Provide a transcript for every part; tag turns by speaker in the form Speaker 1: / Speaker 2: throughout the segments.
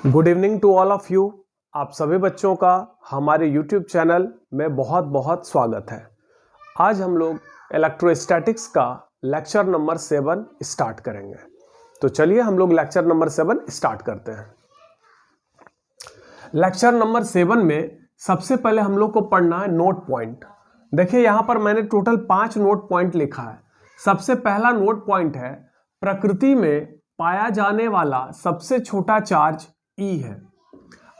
Speaker 1: Good evening to all of you. आप सभी बच्चों का हमारे यूट्यूब चैनल में बहुत बहुत स्वागत है। आज हम लोग इलेक्ट्रोस्टैटिक्स का लेक्चर नंबर 7 स्टार्ट करेंगे। तो चलिए हम लोग लेक्चर नंबर 7 स्टार्ट करते हैं। लेक्चर नंबर 7 में सबसे पहले हम लोग को पढ़ना है नोट पॉइंट। देखिए यहाँ पर मैंने टोटल 5 नोट पॉइंट लिखा है। सबसे पहला नोट पॉइंट है, प्रकृति में पाया जाने वाला सबसे छोटा चार्ज E है।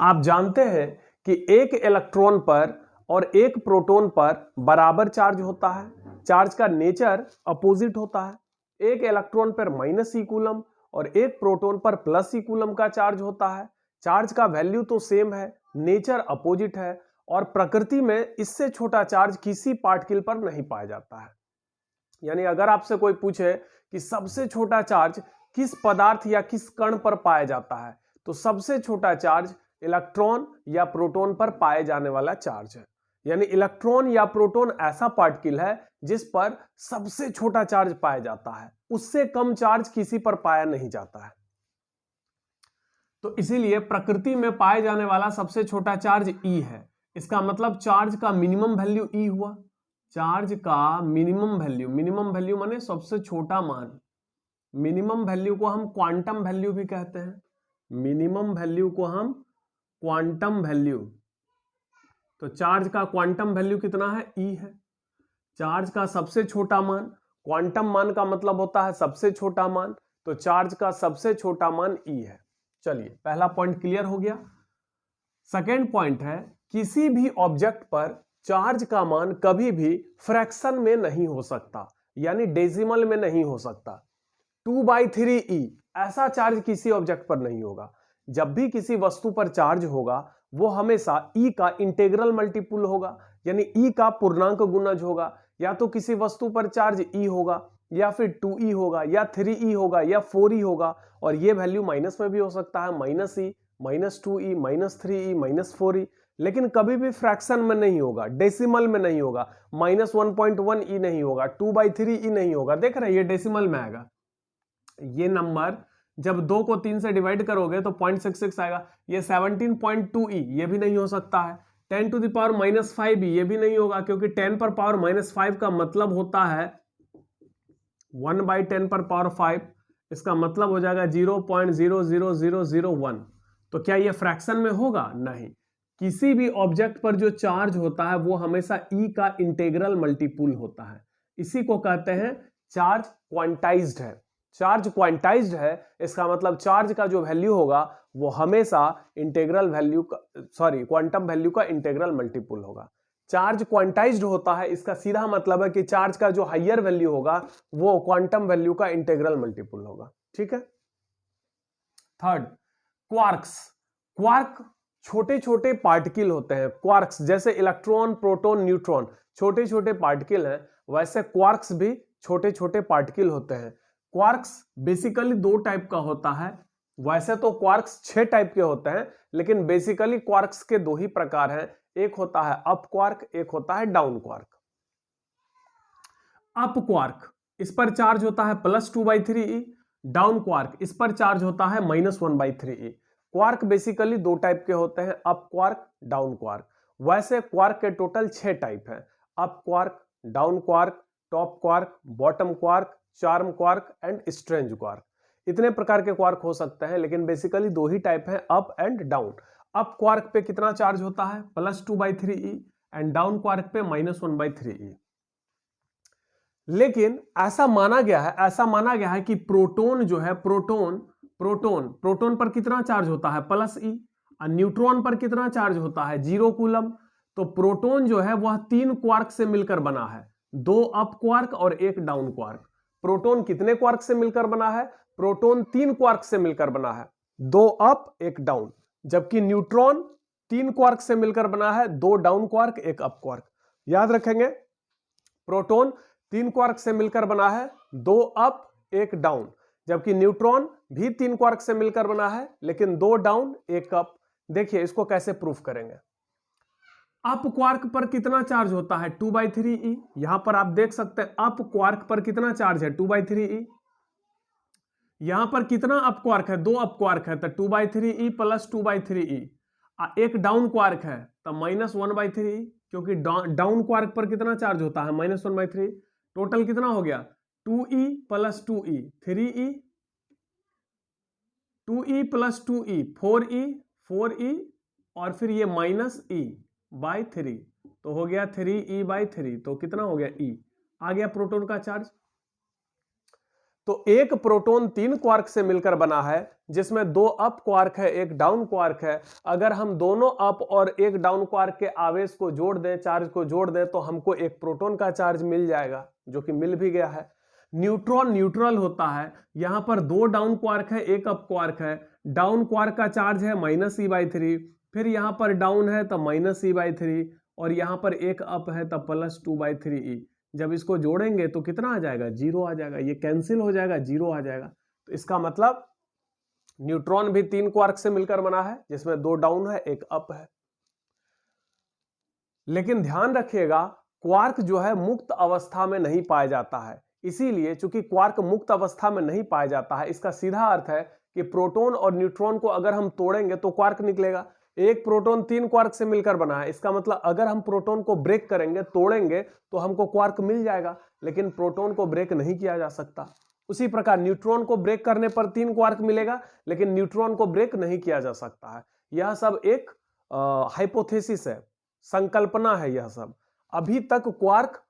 Speaker 1: आप जानते हैं कि एक इलेक्ट्रॉन पर और एक प्रोटॉन पर बराबर चार्ज होता है। चार्ज का नेचर अपोजिट होता है। एक इलेक्ट्रॉन पर -e कूलम और एक प्रोटॉन पर +e कूलम का चार्ज होता है। चार्ज का वैल्यू तो सेम है, नेचर अपोजिट है और प्रकृति में इससे छोटा चार्ज किसी पार्टिकल पर नहीं पाया जाता है। यानी अगर आपसे कोई पूछे कि सबसे छोटा चार्ज किस पदार्थ या किस कण पर पाया जाता है, तो सबसे छोटा चार्ज इलेक्ट्रॉन या प्रोटॉन पर पाए जाने वाला चार्ज है। यानी इलेक्ट्रॉन या प्रोटॉन ऐसा पार्टिकल है जिस पर सबसे छोटा चार्ज पाया जाता है, उससे कम चार्ज किसी पर पाया नहीं जाता है। तो इसीलिए प्रकृति में पाए जाने वाला सबसे छोटा चार्ज E है। इसका मतलब चार्ज का मिनिमम वैल्यू E हुआ। चार्ज का मिनिमम वैल्यू माने सबसे छोटा मान। मिनिमम वैल्यू को हम क्वांटम वैल्यू भी कहते हैं। मिनिमम वैल्यू को हम क्वांटम वैल्यू, तो चार्ज का क्वांटम वैल्यू कितना है? E है। चार्ज का सबसे छोटा मान, क्वांटम मान का मतलब होता है सबसे छोटा मान, तो चार्ज का सबसे छोटा मान E है। चलिए पहला पॉइंट क्लियर हो गया। सेकेंड पॉइंट है, किसी भी ऑब्जेक्ट पर चार्ज का मान कभी भी फ्रैक्शन में नहीं हो सकता, यानी डेसिमल में नहीं हो सकता। 2/3e ऐसा चार्ज किसी ऑब्जेक्ट पर नहीं होगा। जब भी किसी वस्तु पर चार्ज होगा वो हमेशा E का इंटीग्रल मल्टीपुल होगा, यानी E का पूर्णांक गुणज होगा। या तो किसी वस्तु पर चार्ज E होगा या फिर 2e होगा या 3e होगा या 4e होगा, और ये वैल्यू माइनस में भी हो सकता है, -e, -2e, -3e, -4e, लेकिन कभी भी फ्रैक्शन में नहीं होगा, डेसिमल में नहीं होगा। -1.1e नहीं होगा, 2/3e नहीं होगा। देख रहे हैं ये डेसिमल में आएगा। ये नंबर जब 2 को 3 से डिवाइड करोगे तो 0.66 आएगा। ये 17.2e ये भी नहीं हो सकता है। 10 टू द पावर -5e ये भी नहीं होगा, क्योंकि 10 पर पावर -5 का मतलब होता है 1/10 पर पावर 5। इसका मतलब हो जाएगा 0.00001। तो क्या ये फ्रैक्शन में होगा? नहीं। किसी भी ऑब्जेक्ट पर जो चार्ज होता है वो हमेशा E का इंटीग्रल मल्टीपुल होता है। इसी को कहते हैं चार्ज क्वांटाइज्ड है। चार्ज क्वांटाइज्ड है, इसका मतलब चार्ज का जो वैल्यू होगा वो हमेशा इंटीग्रल वैल्यू का क्वांटम वैल्यू का इंटीग्रल मल्टीपुल होगा। चार्ज क्वांटाइज्ड होता है, इसका सीधा मतलब है कि चार्ज का जो हायर वैल्यू होगा वो क्वांटम वैल्यू का इंटीग्रल मल्टीपुल होगा। ठीक है। Third, quarks. क्वार्क छोटे छोटे पार्टिकल होते हैं। क्वार्क्स जैसे इलेक्ट्रॉन, प्रोटॉन, न्यूट्रॉन छोटे छोटे पार्टिकल हैं, वैसे क्वार्क्स भी छोटे छोटे पार्टिकल होते हैं। क्वार्क्स बेसिकली 2 टाइप का होता है। वैसे तो क्वार्क्स 6 टाइप के होते हैं, लेकिन बेसिकली क्वार्क्स के 2 ही प्रकार हैं। एक होता है अप क्वार्क, एक होता है डाउन क्वार्क। अप क्वार्क, इस पर चार्ज होता है +2/3e। डाउन क्वार्क, इस पर चार्ज होता है -1/3e। क्वार्क बेसिकली 2 टाइप के होते हैं, अप क्वार्क, डाउन क्वार्क। वैसे क्वार्क के टोटल 6 टाइप हैं, up quark, down quark, top quark, bottom quark, charm quark and strange quark. इतने प्रकार के क्वार्क हो सकते हैं, लेकिन बेसिकली 2 ही टाइप हैं, up and down. Up quark पे कितना चार्ज होता है? +2/3e एंड डाउन क्वार्क पे -1/3e। लेकिन ऐसा माना गया है कि प्रोटॉन जो है, प्रोटॉन पर कितना चार्ज होता है? +e। और न्यूट्रॉन पर कितना चार्ज होता है? 0 कूलम। तो प्रोटॉन जो है वह 3 क्वार्क से मिलकर बना है, 2 अप क्वार्क और 1 डाउन क्वार्क। प्रोटॉन कितने क्वार्क से मिलकर बना है? प्रोटॉन 3 क्वार्क से मिलकर बना है, 2 अप 1 डाउन। जबकि न्यूट्रॉन 3 क्वार्क से मिलकर बना है, 2 डाउन क्वार्क 1 अप क्वार्क। याद रखेंगे, प्रोटॉन 3 क्वार्क से मिलकर बना है, 2 अप 1 डाउन। जबकि न्यूट्रॉन भी 3 क्वार्क से मिलकर बना है, लेकिन 2 डाउन 1 अप। देखिए इसको कैसे प्रूफ करेंगे। अप क्वार्क पर कितना चार्ज होता है? 2/3e। यहां पर आप देख सकते हैं अप क्वार्क पर कितना चार्ज है? 2/3e। यहां पर कितना अप क्वार्क है, 2 अप क्वार्क है, तो 2/3e प्लस 2/3e। एक डाउन क्वार्क है तो -1/3e, क्योंकि डाउन क्वार्क पर कितना चार्ज होता है, -1/3। टोटल कितना हो गया, 2e plus 2e 3e, 2e plus 2e 4e और फिर ये -e/3, तो हो गया 3e/3। तो कितना हो गया, e आ गया प्रोटॉन का चार्ज। तो एक प्रोटॉन 3 क्वार्क से मिलकर बना है, जिसमें 2 अप क्वार्क है, एक डाउन क्वार्क है। अगर हम दोनों अप और एक डाउन क्वार्क के आवेश को जोड़ दें, चार्ज को जोड़ दें, तो हमको एक प्रोटॉन का चार्ज मिल जाएगा, जो कि मिल भी गया है। न्यूट्रॉन न्यूट्रल होता है, यहां पर 2 डाउन क्वार्क है, एक अप क्वार्क है। डाउन क्वार्क का चार्ज है -e/3, फिर यहां पर डाउन है तो -e/3, और यहां पर एक अप है तो +2/3e। जब इसको जोड़ेंगे तो कितना आ जाएगा, 0 आ जाएगा, ये कैंसिल हो जाएगा, 0 आ जाएगा। तो इसका मतलब न्यूट्रॉन भी 3 क्वार्क से मिलकर बना है, जिसमें 2 डाउन है, एक अप है। लेकिन ध्यान रखिएगा, क्वार्क जो है मुक्त अवस्था में नहीं पाया जाता है। इसीलिए चूंकि क्वार्क मुक्त अवस्था में नहीं पाया जाता है, इसका सीधा अर्थ है कि प्रोटॉन और न्यूट्रॉन को अगर हम तोड़ेंगे तो क्वार्क निकलेगा। एक प्रोटॉन 3 क्वार्क से मिलकर बना है, इसका मतलब अगर हम प्रोटॉन को ब्रेक करेंगे, तोड़ेंगे, तो हमको क्वार्क मिल जाएगा। लेकिन प्रोटॉन को ब्रेक नहीं किया जा सकता। उसी प्रकार न्यूट्रॉन को ब्रेक करने पर 3 क्वार्क मिलेगा, लेकिन न्यूट्रॉन को ब्रेक नहीं किया जा सकता है। यह सब एक हाइपोथेसिस है, संकल्पना है। यह सब अभी तक क्वार्क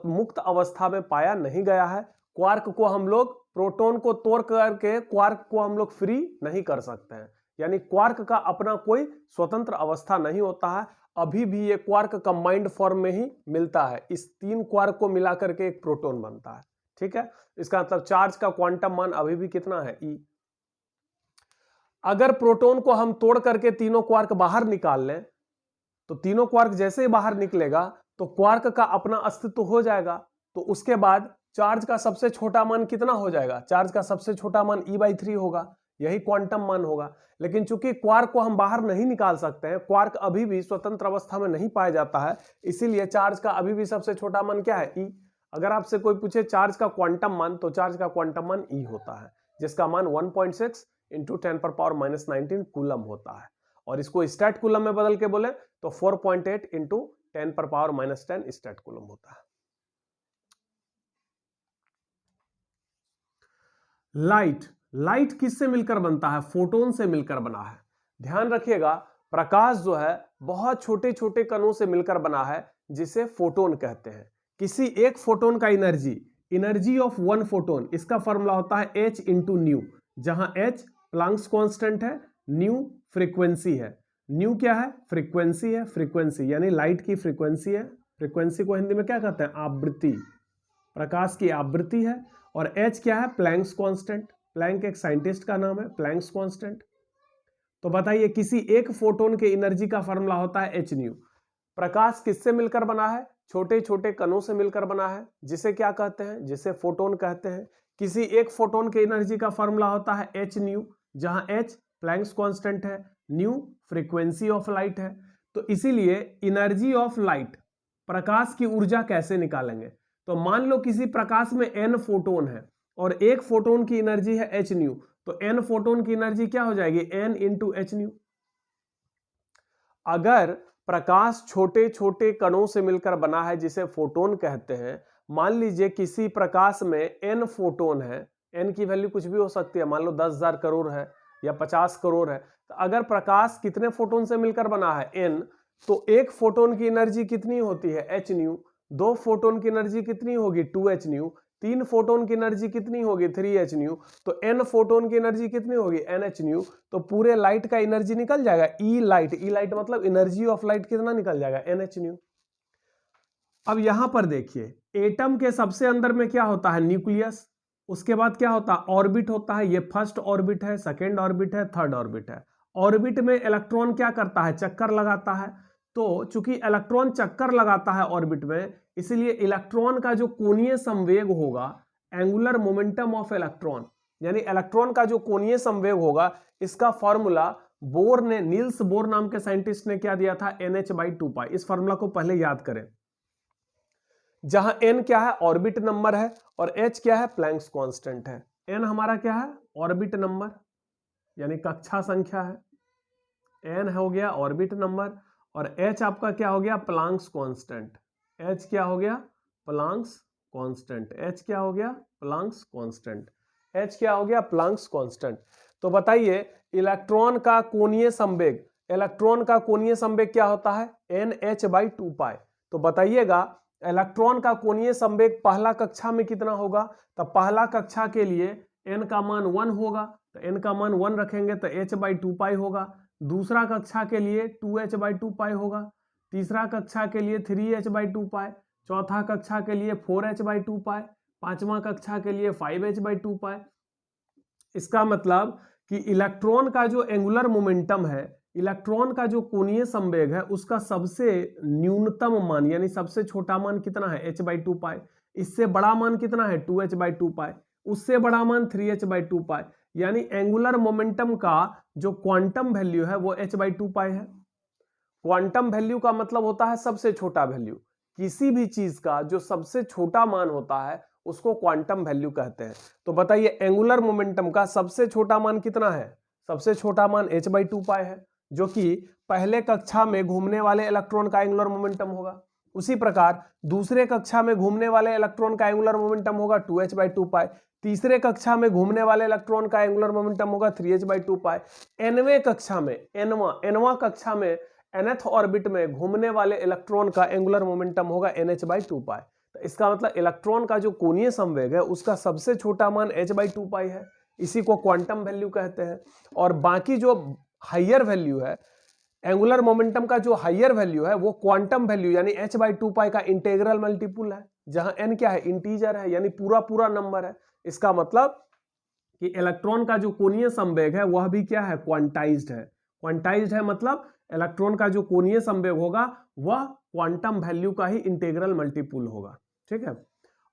Speaker 1: मुक्त अवस्था में पाया नहीं गया है। क्वार्क को हम लोग, प्रोटॉन को तोड़ करके क्वार्क को हम लोग फ्री नहीं कर सकते हैं। यानी क्वार्क का अपना कोई स्वतंत्र अवस्था नहीं होता है। अभी भी ये क्वार्क कंबाइंड फॉर्म में ही मिलता है। इस 3 क्वार्क को मिलाकर के एक प्रोटॉन बनता है। ठीक है, इसका मतलब चार्ज का क्वांटम मान अभी भी कितना है, E। अगर प्रोटॉन को हम तोड़ करके तीनों क्वार्क बाहर निकाल लें, तो तीनों क्वार्क जैसे ही बाहर निकलेगा तो क्वार्क का अपना अस्तित्व हो जाएगा। तो उसके बाद चार्ज का सबसे छोटा मान कितना हो जाएगा, चार्ज का सबसे छोटा मान E/3 होगा, यही क्वांटम मान होगा। लेकिन चूंकि क्वार्क को हम बाहर नहीं निकाल सकते हैं, क्वार्क अभी भी स्वतंत्र अवस्था में नहीं पाया जाता है, इसीलिए चार्ज का अभी भी सबसे छोटा मान क्या है, E। अगर आपसे कोई पूछे चार्ज का क्वांटम मान, तो चार्ज का क्वांटम मान E होता है, जिसका मान 1.6 × 10⁻⁻19 कूलम होता है। और इसको स्टैट कूलम में बदल के बोले तो 4.8 × 10⁻⁻10 स्टैट कूलम होता है। लाइट किससे मिलकर बनता है, फोटोन से मिलकर बना है। ध्यान रखिएगा, प्रकाश जो है बहुत छोटे छोटे कणों से मिलकर बना है, जिसे फोटोन कहते हैं। किसी एक फोटोन का एनर्जी ऑफ 1 फोटोन, इसका फॉर्मूला होता है H × न्यू, जहां H प्लैंक्स कांस्टेंट है, न्यू फ्रीक्वेंसी है। न्यू क्या है, फ्रीक्वेंसी है। फ्रीक्वेंसी यानी लाइट की फ्रीक्वेंसी है। फ्रीक्वेंसी को हिंदी में क्या कहते हैं, आवृत्ति। प्रकाश की आवृत्ति है। और H क्या है, प्लैंक्स कांस्टेंट। प्लैंक एक साइंटिस्ट का नाम है, प्लैंक्स कांस्टेंट। तो बताइए, किसी एक फोटोन के एनर्जी का फॉर्मूला होता है H न्यू। प्रकाश किससे मिलकर बना है, छोटे छोटे कणों से मिलकर बना है, जिसे क्या कहते हैं, जिसे फोटोन कहते हैं। किसी एक फोटोन के एनर्जी का फॉर्मूला होता है H न्यू, जहां H प्लैंक्स कांस्टेंट है, न्यू फ्रीक्वेंसी ऑफ लाइट है। तो इसीलिए एनर्जी ऑफ लाइट, प्रकाश की ऊर्जा कैसे निकालेंगे। तो मान लो किसी प्रकाश में n फोटोन है और एक फोटोन की एनर्जी है H न्यू, तो n फोटोन की एनर्जी क्या हो जाएगी, n × H न्यू। अगर प्रकाश छोटे छोटे कणों से मिलकर बना है, जिसे फोटोन कहते हैं, मान लीजिए किसी प्रकाश में n फोटोन है, n की वैल्यू कुछ भी हो सकती है, मान लो 10,000 करोड़ है या 50 करोड़ है। तो अगर प्रकाश कितने फोटोन से मिलकर बना है, n, तो एक फोटोन की एनर्जी कितनी होती है, H न्यू। 2 फोटोन की एनर्जी कितनी होगी, 2H न्यू। 3 फोटोन की एनर्जी कितनी होगी, 3H न्यू। तो n फोटोन की एनर्जी कितनी होगी, NH न्यू। तो पूरे लाइट का एनर्जी निकल जाएगा, E लाइट मतलब एनर्जी ऑफ लाइट कितना निकल जाएगा, NH न्यू। अब यहां पर देखिए, एटम के सबसे अंदर में क्या होता है, न्यूक्लियस। उसके बाद क्या होता है, ऑर्बिट होता है। ये फर्स्ट ऑर्बिट है, सेकेंड ऑर्बिट है, थर्ड ऑर्बिट है। ऑर्बिट में इलेक्ट्रॉन क्या करता है, चक्कर लगाता है। तो चूंकि इलेक्ट्रॉन चक्कर लगाता है ऑर्बिट में, इसलिए इलेक्ट्रॉन का जो कोणीय संवेग होगा, एंगुलर मोमेंटम ऑफ इलेक्ट्रॉन, यानी इलेक्ट्रॉन का जो कोणीय संवेग होगा, इसका फॉर्मूला बोर ने, नील्स बोर नाम के साइंटिस्ट ने क्या दिया था, NH/2π। इस फॉर्मूला को पहले याद करें। जहां n क्या है, ऑर्बिट नंबर है, और h क्या है, प्लैंक्स कांस्टेंट है। n हमारा क्या है, ऑर्बिट नंबर यानी कक्षा संख्या है, n हो गया ऑर्बिट नंबर, और h आपका क्या हो गया, प्लैंक्स कांस्टेंट। h क्या हो गया, प्लैंक्स कांस्टेंट। h क्या हो गया, प्लैंक्स कांस्टेंट। h क्या हो गया, प्लैंक्स कांस्टेंट। तो बताइए इलेक्ट्रॉन का कोणीय संवेग, इलेक्ट्रॉन का कोणीय संवेग क्या होता है, NH/2π। तो बताइएगा इलेक्ट्रॉन का कोणीय संवेग पहला कक्षा में कितना होगा, तो पहला कक्षा के लिए n का मान 1 होगा, तो n का मान 1 रखेंगे तो h/2π होगा। दूसरा कक्षा के लिए 2h/2π होगा, तीसरा कक्षा के लिए 3h/2π, चौथा कक्षा के लिए 4h/2π, पांचवा कक्षा के लिए 5h/2π। इसका मतलब कि इलेक्ट्रॉन का जो एंगुलर मोमेंटम है, इलेक्ट्रॉन का जो कोणीय संवेग है, उसका सबसे न्यूनतम मान यानी सबसे छोटा मान कितना है, h/2π। इससे बड़ा मान कितना है, 2h/2π। उससे बड़ा मान 3h/2π। यानी एंगुलर मोमेंटम का जो क्वांटम वैल्यू है वो h/2π है। क्वांटम वैल्यू का मतलब होता है सबसे छोटा वैल्यू। किसी भी चीज का जो सबसे छोटा मान होता है उसको क्वांटम वैल्यू कहते हैं। तो बताइए एंगुलर मोमेंटम का सबसे छोटा मान कितना है, सबसे छोटा मान h/2π है, जो कि पहले कक्षा में घूमने वाले इलेक्ट्रॉन का एंगुलर मोमेंटम होगा। उसी प्रकार दूसरे कक्षा में घूमने वाले इलेक्ट्रॉन का एंगुलर मोमेंटम होगा 2h/2π। तीसरे कक्षा में घूमने वाले इलेक्ट्रॉन का एंगुलर मोमेंटम होगा 3h/2π। nवें कक्षा में, nवां कक्षा में nth ऑर्बिट में घूमने वाले इलेक्ट्रॉन का एंगुलर मोमेंटम होगा nh/2π। तो इसका मतलब इलेक्ट्रॉन का जो कोणीय संवेग है उसका सबसे छोटा मान h/2π है, इसी को क्वांटम वैल्यू कहते हैं। और बाकी जो हाइयर वैल्यू है, एंगुलर मोमेंटम का जो हाइयर वैल्यू है वो क्वांटम वैल्यू यानी h/2π का इंटीग्रल मल्टीपुल है, जहां n क्या है, इंटीजर है यानी पूरा पूरा नंबर है। इसका मतलब कि इलेक्ट्रॉन का जो कोणीय संवेग है वह भी क्या है, क्वांटाइज्ड है। क्वांटाइज्ड है मतलब इलेक्ट्रॉन का जो कोणीय संवेग होगा वह क्वांटम वैल्यू का ही इंटीग्रल मल्टीपुल होगा, ठीक है।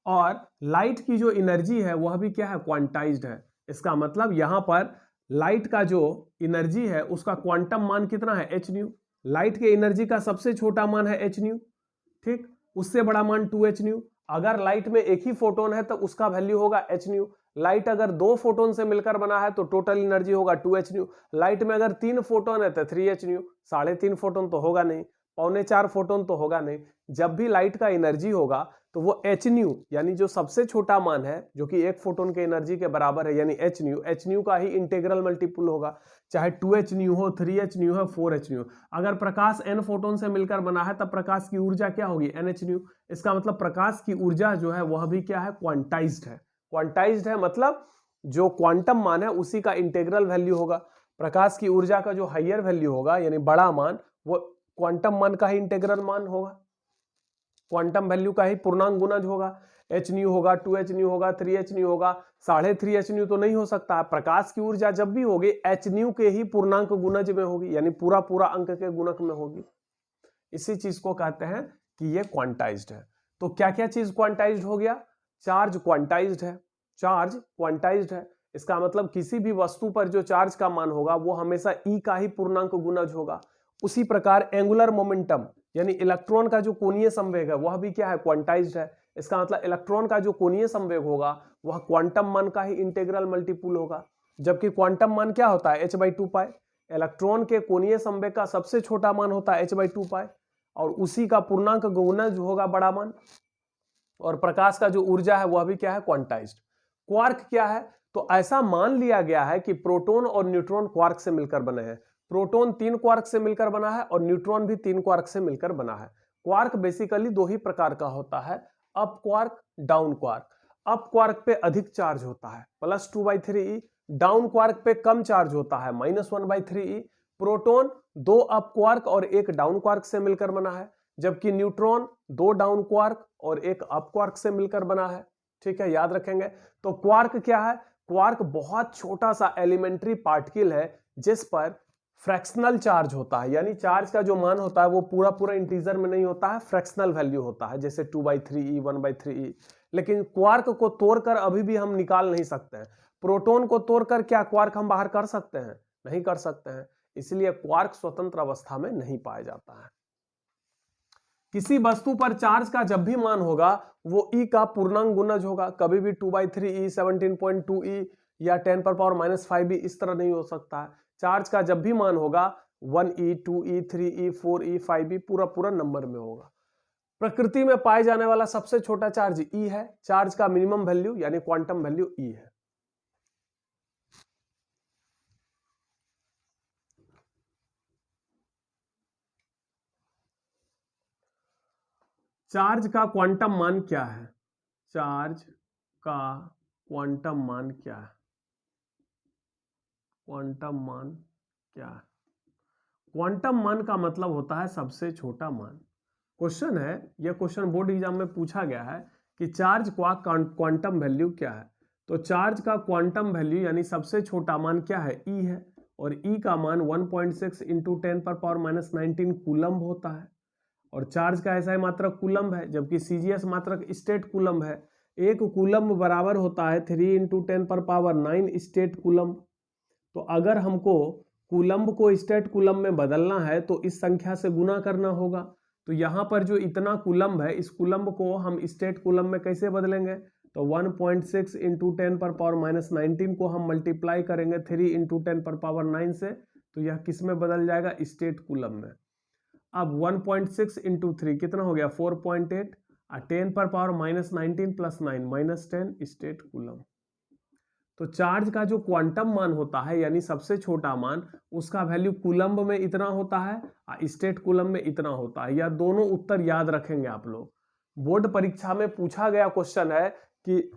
Speaker 1: और लाइट की जो एनर्जी है वह भी क्या है, क्वांटाइज्ड है। इसका मतलब यहां पर लाइट का जो एनर्जी है उसका क्वांटम मान कितना है, h न्यू। लाइट के एनर्जी का सबसे छोटा मान है h न्यू, ठीक, उससे बड़ा मान 2h न्यू। अगर लाइट में एक ही फोटोन है तो उसका वैल्यू होगा h न्यू। लाइट अगर 2 फोटोन से मिलकर बना है तो टोटल एनर्जी होगा 2h न्यू। लाइट में अगर 3 फोटोन है तो 3h न्यू। 3.5 फोटोन तो होगा नहीं, 3.25 फोटोन तो होगा नहीं। जब भी लाइट का एनर्जी होगा तो वो h न्यू यानी जो सबसे छोटा मान है जो कि एक फोटोन के एनर्जी के बराबर है यानी h न्यू का ही इंटीग्रल मल्टीपुल होगा, चाहे 2h न्यू हो, 3h न्यू हो, 4h न्यू। अगर प्रकाश n फोटोन से मिलकर बना है तब प्रकाश की ऊर्जा क्या होगी, nh न्यू। इसका मतलब प्रकाश की ऊर्जा जो है वह भी क्या है, क्वांटाइज्ड है। क्वांटाइज्ड है मतलब जो क्वांटम मान है उसी का इंटीग्रल वैल्यू होगा। प्रकाश की ऊर्जा का जो हाइयर वैल्यू होगा यानी बड़ा मान, वो क्वांटम मान का ही इंटीग्रल मान होगा, क्वांटम वैल्यू का ही पूर्णांक गुणज होगा। h न्यू होगा, 2h न्यू होगा, 3h न्यू होगा, 3.5h न्यू तो नहीं हो सकता है। प्रकाश की ऊर्जा जब भी होगी h न्यू के ही पूर्णांक गुणज में होगी यानी पूरा पूरा अंक के गुणक में होगी। इसी चीज को कहते हैं कि ये क्वांटाइज्ड है। तो क्या क्या चीज क्वांटाइज्ड हो गया, चार्ज क्वांटाइज्ड है, चार्ज क्वांटाइज्ड है। इसका मतलब किसी भी वस्तु पर जो चार्ज का मान होगा वो हमेशा E का ही पूर्णांक गुणज होगा। उसी प्रकार एंगुलर मोमेंटम यानी इलेक्ट्रॉन का जो कोणीय संवेग है वह भी क्या है, क्वांटाइज्ड है। इसका मतलब इलेक्ट्रॉन का जो कोणीय संवेग होगा वह क्वांटम मान का ही इंटीग्रल मल्टीपुल होगा। जबकि क्वांटम मान क्या होता है, h/2π। इलेक्ट्रॉन के कोणीय संवेग का सबसे छोटा मान होता है h/2π और उसी का पूर्णांक गुणज होगा बड़ा मान। और प्रकाश का जो ऊर्जा है वह भी क्या है, क्वांटाइज्ड। क्वार्क क्या है, तो ऐसा मान लिया गया है कि प्रोटॉन और न्यूट्रॉन क्वार्क से मिलकर बने हैं। प्रोटॉन 3 क्वार्क से मिलकर बना है और न्यूट्रॉन भी 3 क्वार्क से मिलकर बना है। क्वार्क बेसिकली 2 ही प्रकार का होता है, up quark, down quark. Up quark पे अधिक चार्ज होता है +2/3e, डाउन क्वार्क पे कम चार्ज होता है -1/3e। प्रोटॉन 2 अप क्वार्क और 1 डाउन क्वार्क से मिलकर बना है, जबकि न्यूट्रॉन 2 डाउन क्वार्क और 1 अप क्वार्क से मिलकर बना है, ठीक है, याद रखेंगे। तो क्वार्क क्या है, क्वार्क बहुत छोटा सा एलिमेंट्री पार्टिकल है जिस पर फ्रैक्शनल चार्ज होता है, यानी चार्ज का जो मान होता है वो पूरा पूरा इंटीजर में नहीं होता है, फ्रैक्शनल वैल्यू होता है, जैसे 2/3e, 1/3e। लेकिन क्वार्क को तोड़कर अभी भी हम निकाल नहीं सकते हैं। प्रोटॉन को तोड़कर क्या क्वार्क हम बाहर कर सकते हैं, नहीं कर सकते हैं, इसलिए क्वार्क स्वतंत्र अवस्था में नहीं पाया जाता है। किसी वस्तु पर चार्ज का जब भी मान होगा वो ई का पूर्णांक गुणज होगा, कभी भी 2/3e, 17.2e या 10⁻⁻5e इस तरह नहीं हो सकता है। चार्ज का जब भी मान होगा 1e, 2e, 3e, 4e, 5e पूरा नंबर में होगा। प्रकृति में पाए जाने वाला सबसे छोटा चार्ज ई है। चार्ज का मिनिमम वैल्यू यानी क्वांटम वैल्यू ई है। चार्ज का क्वांटम मान क्या है? चार्ज का क्वांटम मान क्या है? क्वांटम मान क्या है? क्वांटम मान का मतलब होता है सबसे छोटा मान। क्वेश्चन है, यह क्वेश्चन बोर्ड एग्जाम में पूछा गया है कि चार्ज का क्वांटम वैल्यू क्या है। तो चार्ज का क्वांटम वैल्यू यानी सबसे छोटा मान क्या है? ई है, और ई का मान 1.6 × 10⁻⁻19 कूलम्ब होता है। और चार्ज का ऐसा ही मात्रक कूलम्ब है, जबकि सीजीएस मात्रक स्टेट कूलम्ब है। एक कूलम्ब बराबर होता है 3 × 10⁻9 स्टेट कूलम्ब। तो अगर हमको कूलम्ब को स्टेट कूलम्ब में बदलना है तो इस संख्या से गुना करना होगा। तो यहाँ पर जो इतना कूलम्ब है, इस कूलम्ब को हम स्टेट कूलम्ब में कैसे बदलेंगे? तो 1.6 × 10⁻⁻19 को हम मल्टीप्लाई करेंगे 3 × 10⁻9 से, तो यह किस में बदल जाएगा? स्टेट कूलम्ब में। अब 1.6 × 3 कितना हो गया? 4.8, 10⁻⁻19 + 9 -10 स्टेट कूलम्ब। तो चार्ज का जो क्वांटम मान होता है यानी सबसे छोटा मान, उसका वैल्यू कूलम्ब में इतना होता है और स्टेट कूलम्ब में इतना होता है। यह दोनों उत्तर याद रखेंगे आप लोग। बोर्ड परीक्षा में पूछा गया क्वेश्चन है कि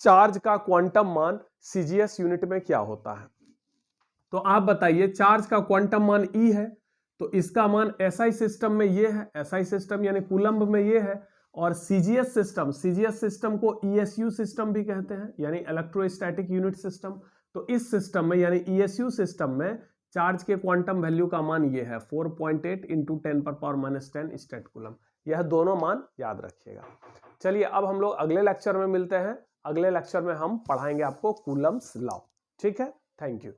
Speaker 1: चार्ज का क्वांटम मान सीजीएस यूनिट में क्या होता है। तो आप बताइए, चार्ज का क्वांटम मान ई है, तो इसका मान एसआई सिस्टम में ये है, एसआई सिस्टम यानी कूलम्ब में ये है। और सीजीएस सिस्टम को ईएसयू सिस्टम भी कहते हैं, यानी इलेक्ट्रोस्टैटिक यूनिट सिस्टम। तो इस सिस्टम में यानी ईएसयू सिस्टम में चार्ज के क्वांटम वैल्यू का मान ये है 4.8 × 10⁻10 स्टेट कूलम्ब। यह दोनों मान याद रखिएगा। चलिए अब हम लोग अगले लेक्चर में मिलते हैं। अगले लेक्चर में हम पढ़ाएंगे आपको कूलम्ब्स लॉ। ठीक है, थैंक यू।